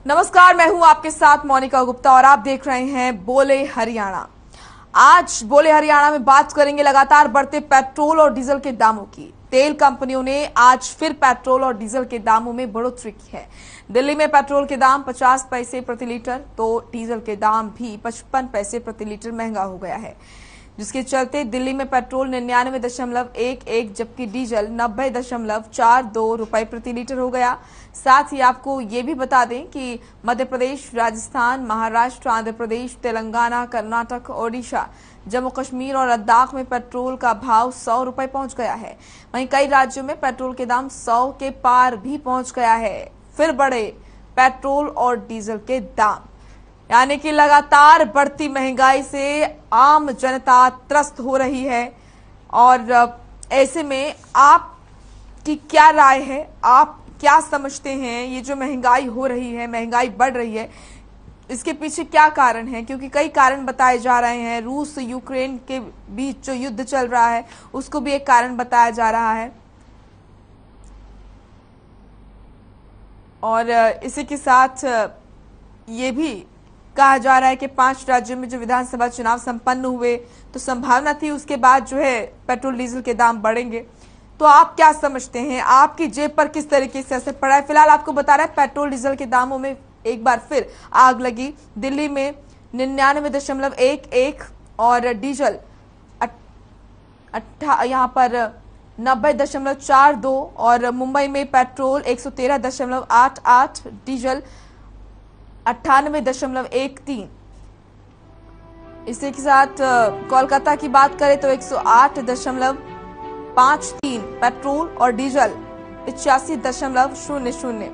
नमस्कार, मैं हूं आपके साथ मोनिका गुप्ता और आप देख रहे हैं बोले हरियाणा। आज बोले हरियाणा में बात करेंगे लगातार बढ़ते पेट्रोल और डीजल के दामों की। तेल कंपनियों ने आज फिर पेट्रोल और डीजल के दामों में बढ़ोतरी की है। दिल्ली में पेट्रोल के दाम 50 पैसे प्रति लीटर तो डीजल के दाम भी 55 पैसे प्रति लीटर महंगा हो गया है, जिसके चलते दिल्ली में पेट्रोल 99.11 जबकि डीजल 90.42 रुपए प्रति लीटर हो गया। साथ ही आपको ये भी बता दें कि मध्य प्रदेश, राजस्थान, महाराष्ट्र, आंध्र प्रदेश, तेलंगाना, कर्नाटक, ओडिशा, जम्मू कश्मीर और लद्दाख में पेट्रोल का भाव 100 रुपए पहुंच गया है। वहीं कई राज्यों में पेट्रोल के दाम 100 के पार भी पहुंच गया है। फिर बढ़े पेट्रोल और डीजल के दाम, यानी कि लगातार बढ़ती महंगाई से आम जनता त्रस्त हो रही है। और ऐसे में आपकी क्या राय है? आप क्या समझते हैं? ये जो महंगाई हो रही है, महंगाई बढ़ रही है, इसके पीछे क्या कारण है? क्योंकि कई कारण बताए जा रहे हैं। रूस यूक्रेन के बीच जो युद्ध चल रहा है उसको भी एक कारण बताया जा रहा है। और इसी के साथ ये भी कहा जा रहा है कि 5 राज्यों में जो विधानसभा चुनाव संपन्न हुए तो संभावना थी उसके बाद जो है पेट्रोल डीजल के दाम बढ़ेंगे। तो आप क्या समझते हैं? आपकी जेब पर किस तरीके से असर पड़ा है? फिलहाल आपको बता रहा है पेट्रोल डीजल के दामों में एक बार फिर आग लगी। दिल्ली में 99.11 और डीजल यहाँ पर 90.42 और मुंबई में पेट्रोल 113.88, डीजल 98.13। इसी के साथ कोलकाता की बात करें तो 108.53 पेट्रोल और डीजल 85.00।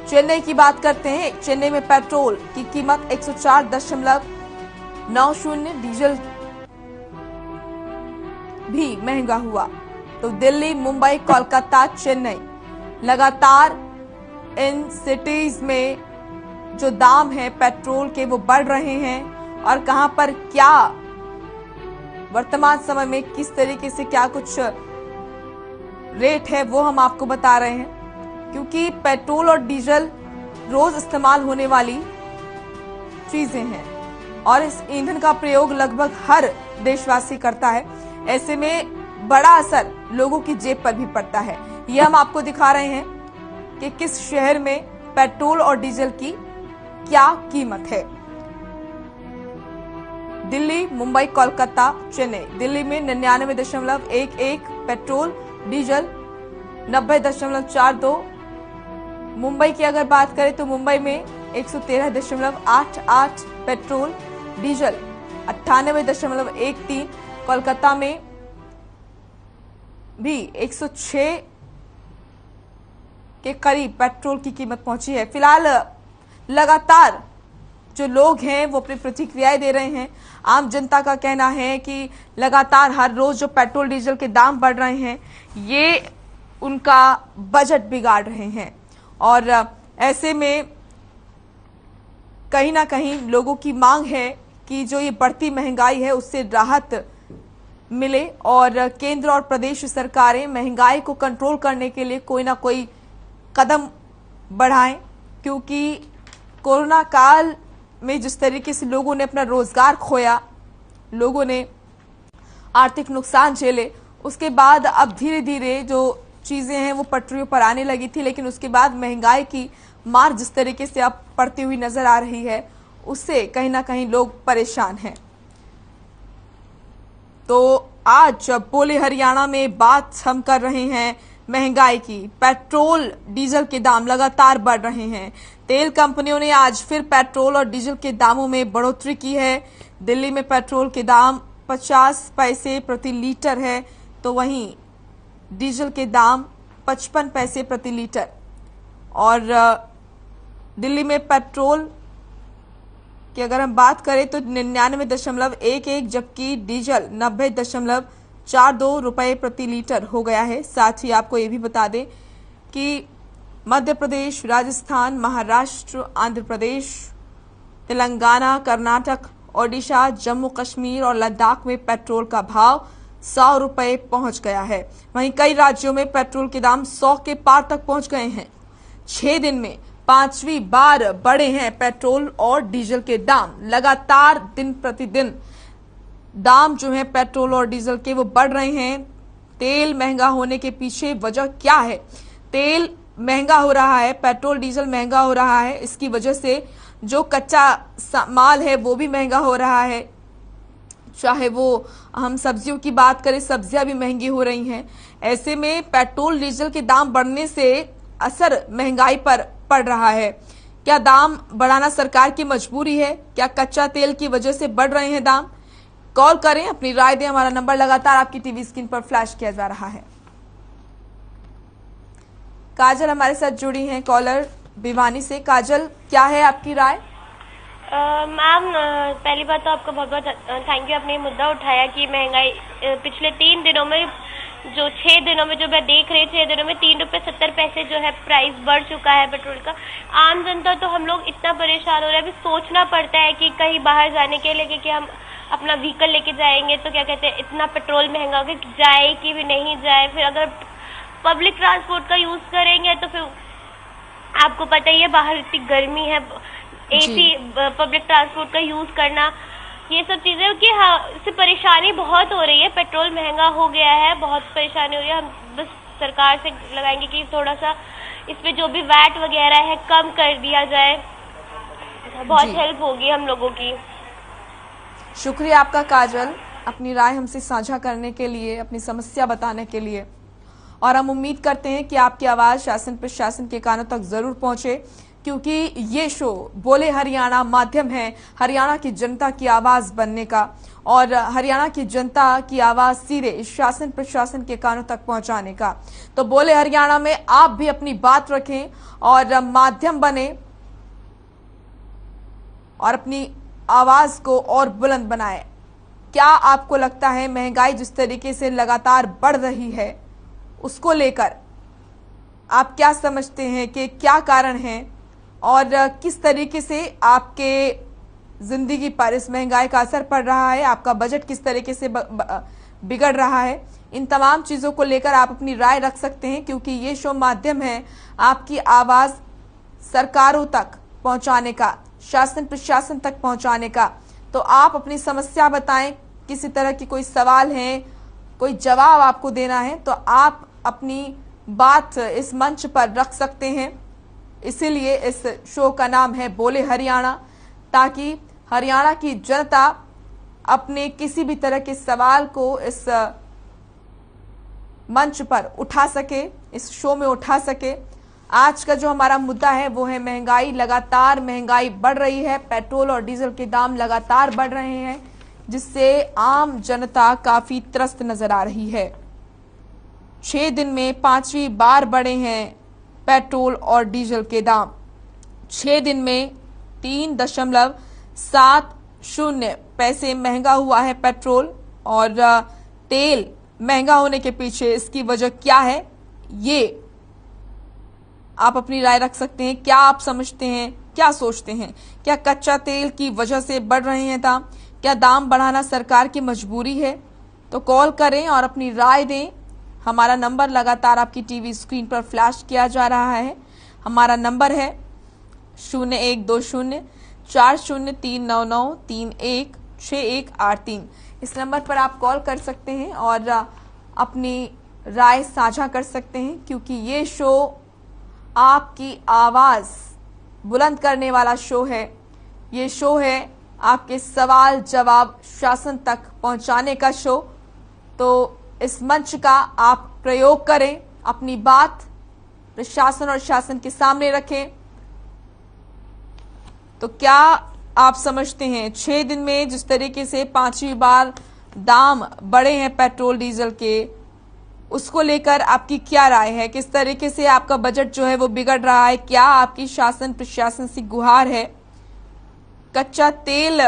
चेन्नई की बात करते हैं। चेन्नई में पेट्रोल की कीमत 104.90, डीजल भी महंगा हुआ। तो दिल्ली, मुंबई, कोलकाता, चेन्नई, लगातार इन सिटीज में जो दाम है पेट्रोल के वो बढ़ रहे हैं। और कहां पर क्या वर्तमान समय में किस तरीके से क्या कुछ रेट है वो हम आपको बता रहे हैं, क्योंकि पेट्रोल और डीजल रोज इस्तेमाल होने वाली चीजें हैं और इस ईंधन का प्रयोग लगभग हर देशवासी करता है। ऐसे में बड़ा असर लोगों की जेब पर भी पड़ता है। ये हम आपको दिखा रहे हैं कि किस शहर में पेट्रोल और डीजल की क्या कीमत है। दिल्ली, मुंबई, कोलकाता, चेन्नई। दिल्ली में 99.11 पेट्रोल, डीजल 90.42। मुंबई की अगर बात करें तो मुंबई में 113.88 पेट्रोल, डीजल 98.13। कोलकाता में भी 106 के करीब पेट्रोल की कीमत पहुंची है। फिलहाल लगातार जो लोग हैं वो अपनी प्रतिक्रियाएं दे रहे हैं। आम जनता का कहना है कि लगातार हर रोज जो पेट्रोल डीजल के दाम बढ़ रहे हैं ये उनका बजट बिगाड़ रहे हैं। और ऐसे में कहीं ना कहीं लोगों की मांग है कि जो ये बढ़ती महंगाई है उससे राहत मिले और केंद्र और प्रदेश सरकारें महंगाई को कंट्रोल करने के लिए कोई ना कोई कदम बढ़ाएं, क्योंकि कोरोना काल में जिस तरीके से लोगों ने अपना रोजगार खोया, लोगों ने आर्थिक नुकसान झेले, उसके बाद अब धीरे धीरे जो चीजें हैं वो पटरियों पर आने लगी थी। लेकिन उसके बाद महंगाई की मार जिस तरीके से अब पड़ती हुई नजर आ रही है उससे कहीं ना कहीं लोग परेशान हैं। तो आज बोले हरियाणा में बात हम कर रहे हैं महंगाई की। पेट्रोल डीजल के दाम लगातार बढ़ रहे हैं। तेल कंपनियों ने आज फिर पेट्रोल और डीजल के दामों में बढ़ोतरी की है। दिल्ली में पेट्रोल के दाम 50 पैसे प्रति लीटर है तो वहीं डीजल के दाम 55 पैसे प्रति लीटर। और दिल्ली में पेट्रोल की अगर हम बात करें तो 99.11 जबकि डीजल 90.42 रुपए प्रति लीटर हो गया है। साथ ही आपको ये भी बता दें कि मध्य प्रदेश, राजस्थान, महाराष्ट्र, आंध्र प्रदेश, तेलंगाना, कर्नाटक, ओडिशा, जम्मू कश्मीर और लद्दाख में पेट्रोल का भाव 100 रुपए पहुंच गया है। वहीं कई राज्यों में पेट्रोल के दाम 100 के पार तक पहुंच गए हैं। 6 दिन में पांचवी बार बढ़े हैं पेट्रोल और डीजल के दाम। लगातार दिन प्रतिदिन दाम जो है पेट्रोल और डीजल के वो बढ़ रहे हैं। तेल महंगा होने के पीछे वजह क्या है? तेल महंगा हो रहा है, पेट्रोल डीजल महंगा हो रहा है, इसकी वजह से जो कच्चा माल है वो भी महंगा हो रहा है। चाहे वो हम सब्जियों की बात करें, सब्जियां भी महंगी हो रही हैं। ऐसे में पेट्रोल डीजल के दाम बढ़ने से असर महंगाई पर पड़ रहा है। क्या दाम बढ़ाना सरकार की मजबूरी है? क्या कच्चा तेल की वजह से बढ़ रहे हैं दाम? कॉल करें, अपनी राय दें। हमारा नंबर लगातार आपकी टीवी स्क्रीन पर फ्लैश किया जा रहा है। काजल हमारे साथ जुड़ी हैं कॉलर भिवानी से। काजल, क्या है आपकी राय? मैम, पहली बात तो आपका बहुत बहुत थैंक यू, आपने ये मुद्दा उठाया कि महंगाई पिछले 3 दिनों में, जो 6 दिनों में जो मैं देख रही, 6 दिनों में 3 रुपए 70 पैसे जो है प्राइस बढ़ चुका है पेट्रोल का। आम जनता तो हम लोग इतना परेशान हो रहे हैं, अभी सोचना पड़ता है कि कहीं बाहर जाने के लिए कि हम अपना व्हीकल लेके जाएंगे तो क्या कहते हैं, इतना पेट्रोल महंगा हो गया, जाए कि भी नहीं जाए। फिर अगर पब्लिक ट्रांसपोर्ट का यूज करेंगे तो फिर आपको पता ही है बाहर इतनी गर्मी है, एसी पब्लिक ट्रांसपोर्ट का यूज करना, ये सब चीजें कि हाँ, इससे परेशानी बहुत हो रही है। पेट्रोल महंगा हो गया है, बहुत परेशानी हो रही है। हम बस सरकार से लगाएंगे कि थोड़ा सा इस पे जो भी वैट वगैरह है कम कर दिया जाए, बहुत हेल्प होगी हम लोगों की। शुक्रिया आपका काजल, अपनी राय हमसे साझा करने के लिए, अपनी समस्या बताने के लिए। और हम उम्मीद करते हैं कि आपकी आवाज शासन प्रशासन के कानों तक जरूर पहुंचे, क्योंकि ये शो बोले हरियाणा माध्यम है हरियाणा की जनता की आवाज बनने का, और हरियाणा की जनता की आवाज सीधे शासन प्रशासन के कानों तक पहुंचाने का। तो बोले हरियाणा में आप भी अपनी बात रखें और माध्यम बने और अपनी आवाज को और बुलंद बनाएं। क्या आपको लगता है महंगाई जिस तरीके से लगातार बढ़ रही है, उसको लेकर आप क्या समझते हैं कि क्या कारण है और किस तरीके से आपके जिंदगी पर इस महंगाई का असर पड़ रहा है? आपका बजट किस तरीके से बिगड़ रहा है? इन तमाम चीजों को लेकर आप अपनी राय रख सकते हैं, क्योंकि ये शो माध्यम है आपकी आवाज सरकारों तक पहुंचाने का, शासन प्रशासन तक पहुंचाने का। तो आप अपनी समस्या बताएं, किसी तरह की कोई सवाल है, कोई जवाब आपको देना है, तो आप अपनी बात इस मंच पर रख सकते हैं। इसीलिए इस शो का नाम है बोले हरियाणा, ताकि हरियाणा की जनता अपने किसी भी तरह के सवाल को इस मंच पर उठा सके, इस शो में उठा सके। आज का जो हमारा मुद्दा है वो है महंगाई। लगातार महंगाई बढ़ रही है, पेट्रोल और डीजल के दाम लगातार बढ़ रहे हैं, जिससे आम जनता काफी त्रस्त नजर आ रही है। 6 दिन में 5वीं बार बढ़े हैं पेट्रोल और डीजल के दाम। 6 दिन में 3.70 पैसे महंगा हुआ है पेट्रोल, और तेल महंगा होने के पीछे इसकी वजह क्या है, ये आप अपनी राय रख सकते हैं। क्या आप समझते हैं, क्या सोचते हैं? क्या कच्चा तेल की वजह से बढ़ रहे हैं दाम? क्या दाम बढ़ाना सरकार की मजबूरी है? तो कॉल करें और अपनी राय दें। हमारा नंबर लगातार आपकी टीवी स्क्रीन पर फ्लैश किया जा रहा है। हमारा नंबर है 012040399316 इस नंबर पर आप कॉल कर सकते हैं और अपनी राय साझा कर सकते हैं, क्योंकि ये शो आपकी आवाज बुलंद करने वाला शो है। ये शो है आपके सवाल जवाब शासन तक पहुंचाने का शो। तो इस मंच का आप प्रयोग करें, अपनी बात प्रशासन और शासन के सामने रखें। तो क्या आप समझते हैं 6 दिन में जिस तरीके से 5वीं बार दाम बढ़े हैं पेट्रोल डीजल के, उसको लेकर आपकी क्या राय है? किस तरीके से आपका बजट जो है वो बिगड़ रहा है? क्या आपकी शासन प्रशासन से गुहार है? कच्चा तेल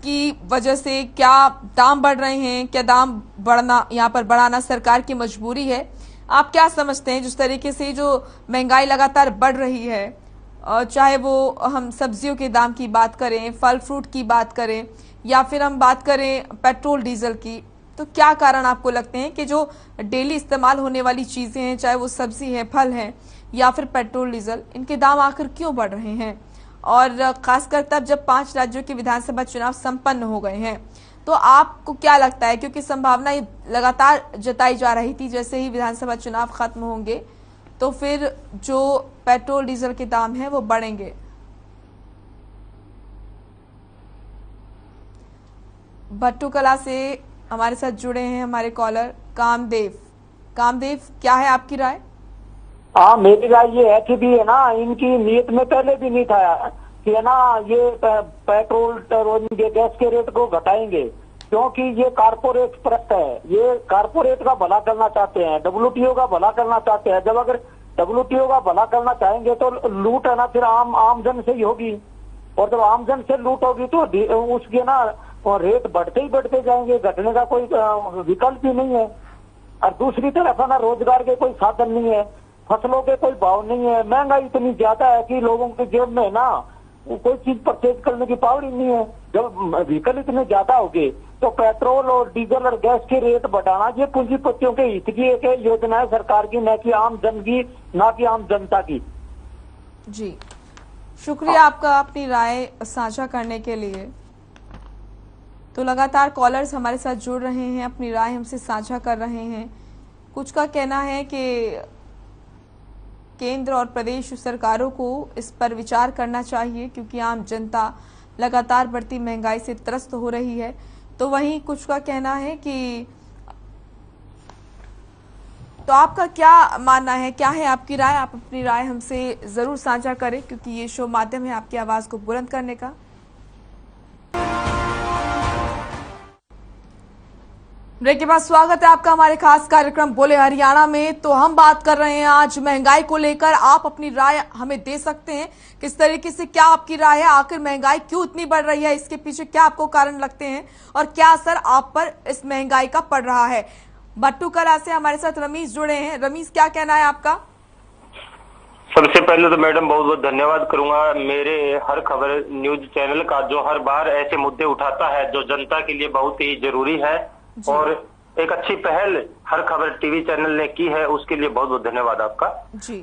की वजह से क्या दाम बढ़ रहे हैं? क्या दाम बढ़ना, यहाँ पर बढ़ाना सरकार की मजबूरी है? आप क्या समझते हैं जिस तरीके से जो महंगाई लगातार बढ़ रही है, चाहे वो हम सब्जियों के दाम की बात करें, फल फ्रूट की बात करें, या फिर हम बात करें पेट्रोल डीजल की, तो क्या कारण आपको लगते हैं कि जो डेली इस्तेमाल होने वाली चीजें हैं, चाहे वो सब्जी है, फल है या फिर पेट्रोल डीजल, इनके दाम आखिर क्यों बढ़ रहे हैं? और खासकर तब जब 5 राज्यों के विधानसभा चुनाव संपन्न हो गए हैं, तो आपको क्या लगता है, क्योंकि संभावना ये लगातार जताई जा रही थी जैसे ही विधानसभा चुनाव खत्म होंगे तो फिर जो पेट्रोल डीजल के दाम है वो बढ़ेंगे। भट्टूकला से हमारे साथ जुड़े हैं हमारे कॉलर कामदेव। कामदेव, क्या है आपकी राय? हाँ, मेरी राय ये है कि भी है ना, इनकी नीयत में पहले भी नहीं था कि है ना ये पेट्रोल गैस के रेट को घटाएंगे, क्योंकि ये कारपोरेट प्रोडक्ट है, ये कारपोरेट का भला करना चाहते हैं, डब्ल्यूटीओ का भला करना चाहते हैं। जब अगर डब्ल्यूटीओ का भला करना चाहेंगे तो लूट है ना फिर आम जन से ही होगी, और जब आम जन से लूट होगी तो उसके ना रेट बढ़ते ही बढ़ते जाएंगे, घटने का कोई विकल्प ही नहीं है। और दूसरी तरफ है ना, रोजगार के कोई साधन नहीं है, फसलों के कोई भाव नहीं है, महंगाई इतनी ज्यादा है कि लोगों के जेब में ना कोई चीज परचेज करने की पावर ही नहीं है। जब व्हीकल इतने ज्यादा हो गए तो पेट्रोल और डीजल और गैस के रेट बढ़ाना ये पूंजीपतियों के हित की एक योजना है सरकार की, न कि आम जन की, न कि आम जनता की। जी, शुक्रिया आपका अपनी राय साझा करने के लिए। तो लगातार कॉलर्स हमारे साथ जुड़ रहे हैं, अपनी राय हमसे साझा कर रहे हैं। कुछ का कहना है कि केंद्र और प्रदेश सरकारों को इस पर विचार करना चाहिए, क्योंकि आम जनता लगातार बढ़ती महंगाई से त्रस्त हो रही है। तो वहीं कुछ का कहना है कि तो आपका क्या मानना है, क्या है आपकी राय? आप अपनी राय हमसे जरूर साझा करें, क्योंकि ये शो माध्यम है आपकी आवाज को बुलंद करने का। ब्रेक के बाद स्वागत है आपका हमारे खास कार्यक्रम बोले हरियाणा में। तो हम बात कर रहे हैं आज महंगाई को लेकर। आप अपनी राय हमें दे सकते हैं, किस तरीके से, क्या आपकी राय है, आखिर महंगाई क्यों इतनी बढ़ रही है, इसके पीछे क्या आपको कारण लगते हैं और क्या असर आप पर इस महंगाई का पड़ रहा है? भट्टूकला से हमारे साथ रमेश जुड़े हैं। रमेश, क्या कहना है आपका? सबसे पहले तो मैडम बहुत बहुत धन्यवाद करूंगा मेरे हर खबर न्यूज चैनल का, जो हर बार ऐसे मुद्दे उठाता है जो जनता के लिए बहुत ही जरूरी है, और एक अच्छी पहल हर खबर टीवी चैनल ने की है, उसके लिए बहुत बहुत धन्यवाद आपका जी।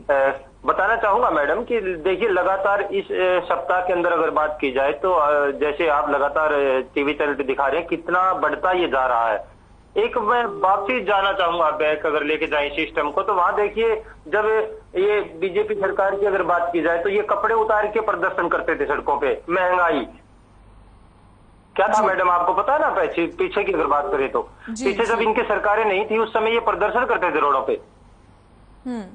बताना चाहूंगा मैडम कि देखिए, लगातार इस सप्ताह के अंदर अगर बात की जाए तो जैसे आप लगातार टीवी चैनल पे दिखा रहे हैं कितना बढ़ता ये जा रहा है। एक मैं वापसी जाना चाहूंगा बैक, अगर लेके जाए सिस्टम को, तो वहां देखिए जब ये बीजेपी सरकार की अगर बात की जाए तो ये कपड़े उतार के प्रदर्शन करते थे सड़कों पे। महंगाई क्या था मैडम, आपको पता है ना? पीछे की अगर बात करें तो पीछे जब इनकी सरकारें नहीं थी उस समय ये प्रदर्शन करते थे रोडों पे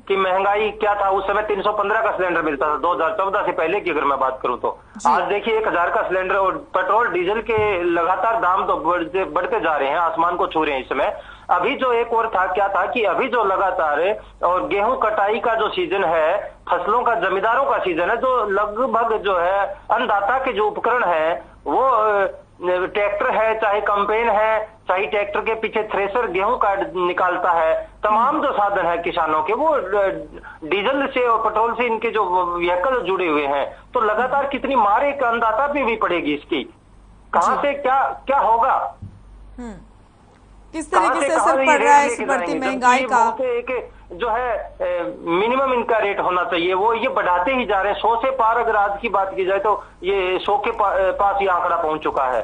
कि महंगाई क्या था। उस समय 315 का सिलेंडर मिलता था 2014 से पहले की अगर मैं बात करूं तो। आज देखिए 1000 का सिलेंडर, और पेट्रोल डीजल के लगातार दाम तो बढ़ते जा रहे हैं, आसमान को छू रहे हैं इस समय। अभी जो एक और था, क्या था कि अभी जो लगातार और गेहूं कटाई का जो सीजन है, फसलों का, जमींदारों का सीजन है, जो लगभग जो है अन्नदाता के जो उपकरण है वो ट्रैक्टर है, चाहे कंपेन है, चाहे ट्रैक्टर के पीछे थ्रेसर गेहूं का निकालता है, तमाम जो साधन है किसानों के वो डीजल से और पेट्रोल से इनके जो व्हीकल जुड़े हुए हैं। तो लगातार कितनी मार एक अन्नदाता पे भी पड़ेगी इसकी, कहां से क्या होगा, किस तरीके से असर पड़ रहा है इस बढ़ती महंगाई का? एक जो है मिनिमम इनका रेट होना चाहिए, वो ये बढ़ाते ही जा रहे हैं 100 से पार। अगर आज की बात की जाए तो ये 100 के पास ये आंकड़ा पहुंच चुका है।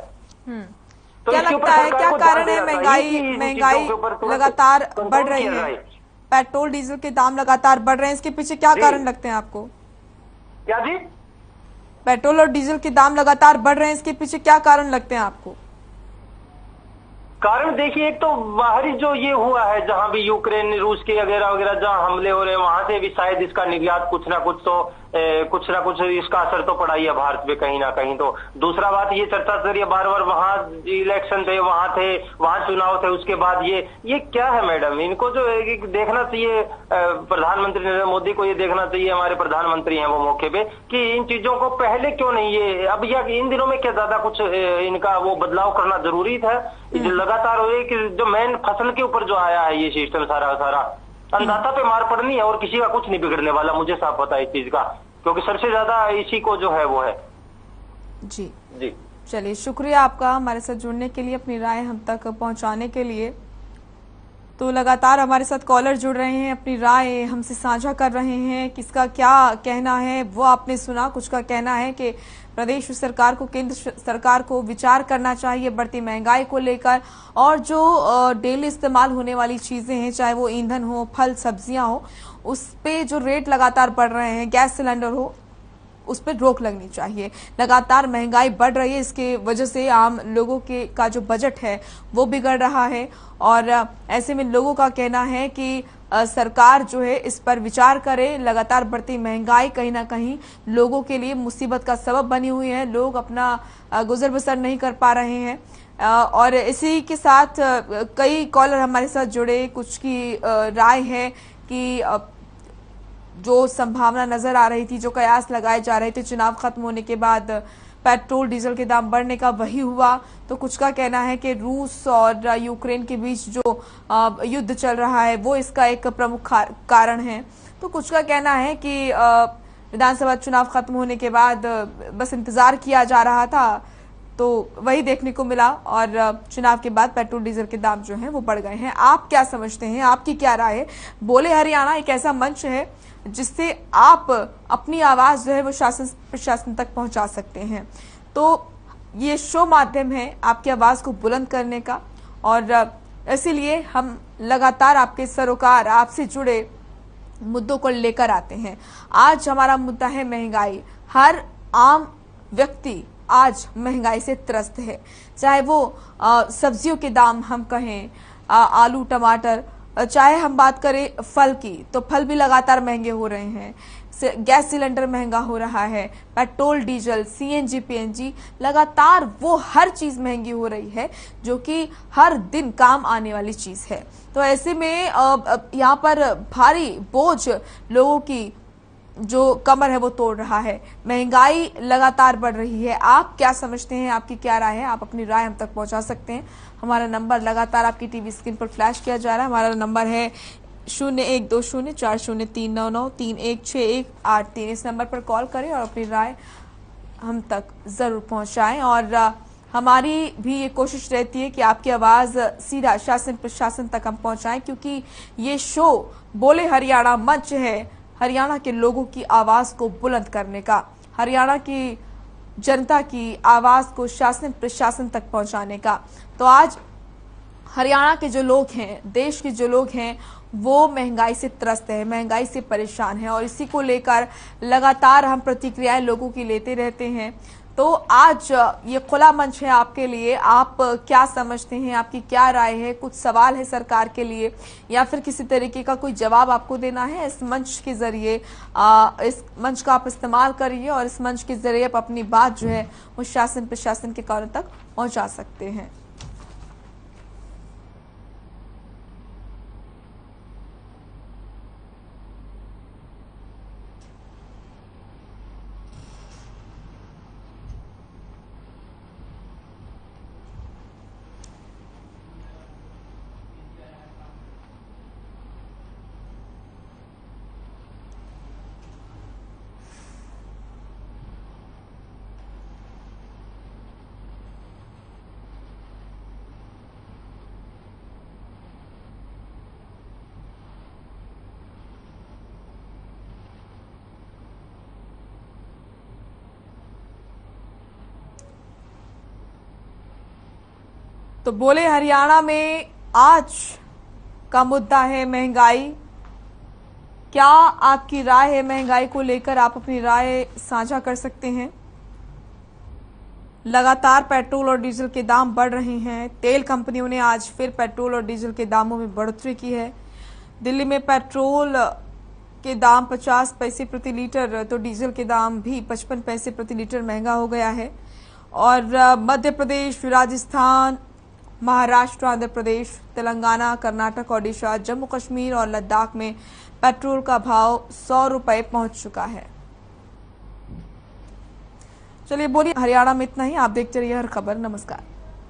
तो क्या लगता है, क्या कारण है महंगाई लगातार बढ़ रही है? पेट्रोल डीजल के दाम लगातार बढ़ रहे हैं, इसके पीछे क्या कारण लगते हैं आपको? क्या जी? पेट्रोल और डीजल के दाम लगातार बढ़ रहे हैं, इसके पीछे क्या कारण लगते हैं आपको? कारण देखिए, एक तो बाहरी जो ये हुआ है, जहां भी यूक्रेन, रूस के वगैरह वगैरह जहां हमले हो रहे हैं, वहां से भी शायद इसका निर्यात कुछ ना कुछ इसका असर तो पड़ा ही है भारत पे कहीं ना कहीं। तो दूसरा बात ये चर्चा चल रही है बार बार, वहां इलेक्शन थे, वहां चुनाव थे, उसके बाद ये क्या है मैडम, इनको जो देखना चाहिए, प्रधानमंत्री नरेंद्र मोदी को ये देखना चाहिए, हमारे प्रधानमंत्री हैं वो मौके पे, कि इन चीजों को पहले क्यों नहीं ये अब या इन दिनों में क्या ज्यादा कुछ इनका वो बदलाव करना जरूरी था। लगातार हो कि जो मेन फसल के ऊपर जो आया है ये सिस्टम सारा अन्नदाता पे मार पड़नी है, और किसी का कुछ नहीं बिगड़ने वाला, मुझे साफ पता है इस चीज का, क्योंकि सबसे ज्यादा इसी को जो है वो है। जी। चलिए, शुक्रिया आपका हमारे साथ जुड़ने के लिए, अपनी राय हम तक पहुंचाने के लिए। तो लगातार हमारे साथ कॉलर जुड़ रहे हैं, अपनी राय हमसे साझा कर रहे हैं, किसका क्या कहना है वो आपने सुना। कुछ का कहना है कि प्रदेश सरकार को, केंद्र सरकार को विचार करना चाहिए बढ़ती महंगाई को लेकर, और जो डेली इस्तेमाल होने वाली चीजें हैं, चाहे वो ईंधन हो, फल सब्जियां हो, उस पे जो रेट लगातार बढ़ रहे हैं, गैस सिलेंडर हो, उस पर रोक लगनी चाहिए। लगातार महंगाई बढ़ रही है, इसके वजह से आम लोगों के का जो बजट है वो बिगड़ रहा है, और ऐसे में लोगों का कहना है कि सरकार जो है इस पर विचार करे। लगातार बढ़ती महंगाई कहीं ना कहीं लोगों के लिए मुसीबत का सबब बनी हुई है, लोग अपना गुजर बसर नहीं कर पा रहे हैं। और इसी के साथ कई कॉलर हमारे साथ जुड़े, कुछ की राय है कि जो संभावना नजर आ रही थी, जो कयास लगाए जा रहे थे चुनाव खत्म होने के बाद पेट्रोल डीजल के दाम बढ़ने का, वही हुआ। तो कुछ का कहना है कि रूस और यूक्रेन के बीच जो युद्ध चल रहा है वो इसका एक प्रमुख कारण है। तो कुछ का कहना है कि विधानसभा चुनाव खत्म होने के बाद बस इंतजार किया जा रहा था, तो वही देखने को मिला, और चुनाव के बाद पेट्रोल डीजल के दाम जो हैं वो बढ़ गए हैं। आप क्या समझते हैं, आपकी क्या राय है? बोले हरियाणा एक ऐसा मंच है जिससे आप अपनी आवाज जो है वो शासन प्रशासन तक पहुंचा सकते हैं। तो ये शो माध्यम है आपकी आवाज को बुलंद करने का, और इसीलिए हम लगातार आपके सरोकार, आपसे जुड़े मुद्दों को लेकर आते हैं। आज हमारा मुद्दा है महंगाई। हर आम व्यक्ति आज महंगाई से त्रस्त है, चाहे वो सब्जियों के दाम हम कहें, आलू टमाटर, चाहे हम बात करें फल की, तो फल भी लगातार महंगे हो रहे हैं, गैस सिलेंडर महंगा हो रहा है, पेट्रोल डीजल, सीएनजी पीएनजी, लगातार वो हर चीज महंगी हो रही है जो कि हर दिन काम आने वाली चीज है। तो ऐसे में यहाँ पर भारी बोझ लोगों की जो कमर है वो तोड़ रहा है। महंगाई लगातार बढ़ रही है। आप क्या समझते हैं, आपकी क्या राय है? आप अपनी राय हम तक पहुंचा सकते हैं। हमारा नंबर लगातार आपकी टीवी स्क्रीन पर फ्लैश किया जा रहा है। हमारा नंबर है 01204039931618। इस नंबर पर कॉल करें और अपनी राय हम तक जरूर पहुंचाएं। और हमारी भी ये कोशिश रहती है कि आपकी आवाज सीधा शासन प्रशासन तक हम पहुंचाएं, क्योंकि ये शो बोले हरियाणा मंच है हरियाणा के लोगों की आवाज को बुलंद करने का, हरियाणा की जनता की आवाज को शासन प्रशासन तक पहुंचाने का। तो आज हरियाणा के जो लोग हैं, देश के जो लोग हैं, वो महंगाई से त्रस्त है, महंगाई से परेशान है, और इसी को लेकर लगातार हम प्रतिक्रियाएं लोगों की लेते रहते हैं। तो आज ये खुला मंच है आपके लिए। आप क्या समझते हैं, आपकी क्या राय है? कुछ सवाल है सरकार के लिए, या फिर किसी तरीके का कोई जवाब आपको देना है? इस मंच के जरिए इस मंच का आप इस्तेमाल करिए, और इस मंच के जरिए आप अपनी बात जो है वो शासन प्रशासन के कानों तक पहुंचा सकते हैं। तो बोले हरियाणा में आज का मुद्दा है महंगाई। क्या आपकी राय है महंगाई को लेकर? आप अपनी राय साझा कर सकते हैं। लगातार पेट्रोल और डीजल के दाम बढ़ रहे हैं। तेल कंपनियों ने आज फिर पेट्रोल और डीजल के दामों में बढ़ोतरी की है। दिल्ली में पेट्रोल के दाम 50 पैसे प्रति लीटर, तो डीजल के दाम भी 55 पैसे प्रति लीटर महंगा हो गया है। और मध्य प्रदेश, राजस्थान, महाराष्ट्र, आंध्र प्रदेश, तेलंगाना, कर्नाटक, ओडिशा, जम्मू कश्मीर और लद्दाख में पेट्रोल का भाव 100 रुपए पहुंच चुका है। चलिए बोलिए हरियाणा में इतना ही। आप देखते रहिए हर खबर। नमस्कार।